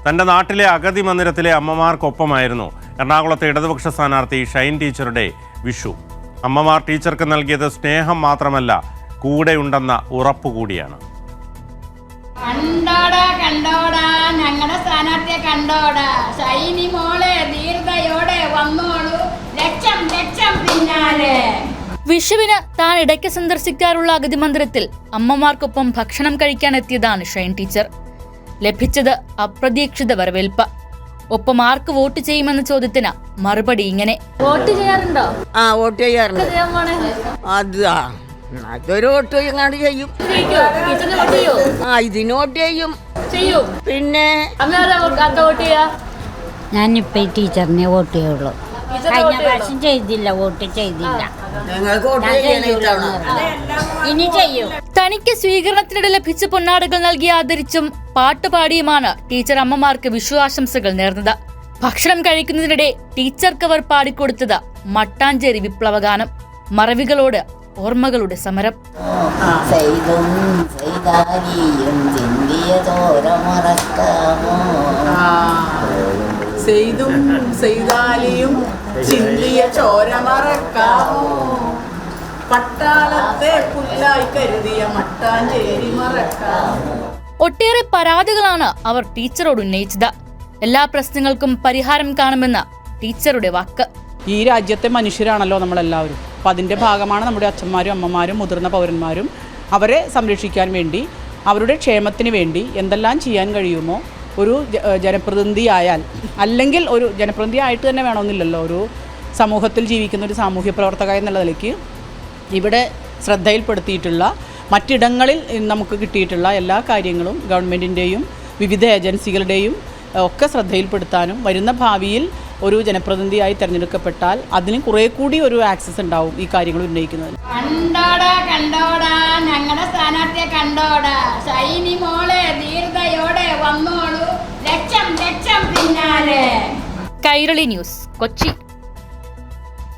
തൻ്റെ നാട്ടിലെ അഗതി മന്ദിരത്തിലെ അമ്മമാർക്കൊപ്പമായിരുന്നു എറണാകുളത്തെ ഇടതുപക്ഷ സ്ഥാനാർത്ഥി ഷൈൻ ടീച്ചറുടെ വിഷു. അമ്മമാർ ടീച്ചർക്ക് നൽകിയത് സ്നേഹം മാത്രമല്ല, കൂടെയുണ്ടെന്ന ഉറപ്പുകൂടിയാണ്. കണ്ടോടാ കണ്ടോടാ ഞങ്ങളുടെ സ്ഥാനാർത്ഥിയെ കണ്ടോടാ, ഷൈനി മോളെ ധീരതയോടെ വന്നോളൂ, ലക്ഷം ലക്ഷം പിന്നാലെ. വിഷുവിന് താൻ ഇടയ്ക്ക് സന്ദർശിക്കാറുള്ള അഗതി മന്ദിരത്തിൽ അമ്മമാർക്കൊപ്പം ഭക്ഷണം കഴിക്കാൻ എത്തിയതാണ് ഷൈൻ ടീച്ചർ. ലഭിച്ചത് അപ്രതീക്ഷിത വരവേൽപ്പ്. ഒപ്പം ആർക്ക് വോട്ട് ചെയ്യുമെന്ന ചോദ്യത്തിന് മറുപടി ഇങ്ങനെ: വോട്ട് ചെയ്യാറുണ്ടോ? വോട്ട് ചെയ്യാറുണ്ട്. അതൊരു വോട്ട് എങ്ങാണ്ട് ചെയ്യും. ഇതിന് വോട്ട് ചെയ്യും. പിന്നെ ഞാനിപ്പോ ഈ ടീച്ചറിനെ വോട്ട് ചെയ്യുള്ളൂ. കഴിഞ്ഞ പ്രാവശ്യം ചെയ്തില്ല, വോട്ട് ചെയ്തില്ല. ഇനി ചെയ്യും. തനിക്ക് സ്വീകരണത്തിനിടെ ലഭിച്ച പൊന്നാടകൾ നൽകി ആദരിച്ചും പാട്ടുപാടിയുമാണ് ടീച്ചർ അമ്മമാർക്ക് വിഷു ആശംസകൾ നേർന്നത്. ഭക്ഷണം കഴിക്കുന്നതിനിടെ ടീച്ചർക്ക് അവർ പാടിക്കൊടുത്തത് മട്ടാഞ്ചേരി വിപ്ലവഗാനം. മറവികളോട് ഓർമ്മകളുടെ സമരം. ചിന്തിയ ചോര മറക്കാമോ, പട്ടാളത്തെ പുല്ലായി കരുതിയ മട്ടാഞ്ചേരി മറക്കാമോ. ഒട്ടേറെ പരാതികളാണ് അവർ ടീച്ചറോട് ഉന്നയിച്ചത്. എല്ലാ പ്രശ്നങ്ങൾക്കും പരിഹാരം കാണുമെന്ന് ടീച്ചറുടെ വാക്ക്. ഈ രാജ്യത്തെ മനുഷ്യരാണല്ലോ നമ്മളെല്ലാവരും. അപ്പം അതിൻ്റെ ഭാഗമാണ് നമ്മുടെ അച്ഛന്മാരും അമ്മമാരും മുതിർന്ന പൗരന്മാരും. അവരെ സംരക്ഷിക്കാൻ വേണ്ടി, അവരുടെ ക്ഷേമത്തിന് വേണ്ടി എന്തെല്ലാം ചെയ്യാൻ കഴിയുമോ ഒരു ജനപ്രതിനിധിയായാൽ, അല്ലെങ്കിൽ ഒരു ജനപ്രതിനിധി ആയിട്ട് തന്നെ വേണമെന്നില്ലല്ലോ, ഒരു സമൂഹത്തിൽ ജീവിക്കുന്ന ഒരു സാമൂഹ്യ പ്രവർത്തക എന്നുള്ള നിലയ്ക്ക് ഇവിടെ ശ്രദ്ധയിൽപ്പെടുത്തിയിട്ടുള്ള മറ്റിടങ്ങളിൽ നമുക്ക് കിട്ടിയിട്ടുള്ള എല്ലാ കാര്യങ്ങളും ഗവൺമെൻറ്റിൻ്റെയും വിവിധ ഏജൻസികളുടെയും ഒക്കെ ശ്രദ്ധയിൽപ്പെടുത്താനും വരുന്ന ഭാവിയിൽ ഒരു ജനപ്രതിനിധിയായി തിരഞ്ഞെടുക്കപ്പെട്ടാൽ അതിന് കുറേ കൂടി ഒരു ആക്സസ് ഉണ്ടാവും ഈ കാര്യങ്ങൾ ഉന്നയിക്കുന്നതിന്. കണ്ടോടാ കണ്ടോടാ ഞങ്ങളുടെ സ്ഥാനാർത്ഥിയെ കണ്ടോടാ, ഷൈനി മോളെ ധീരതയോടെ വന്നോളൂ, ലക്ഷം ലക്ഷം പിന്നാലെ. കൈരളി ന്യൂസ്, കൊച്ചി.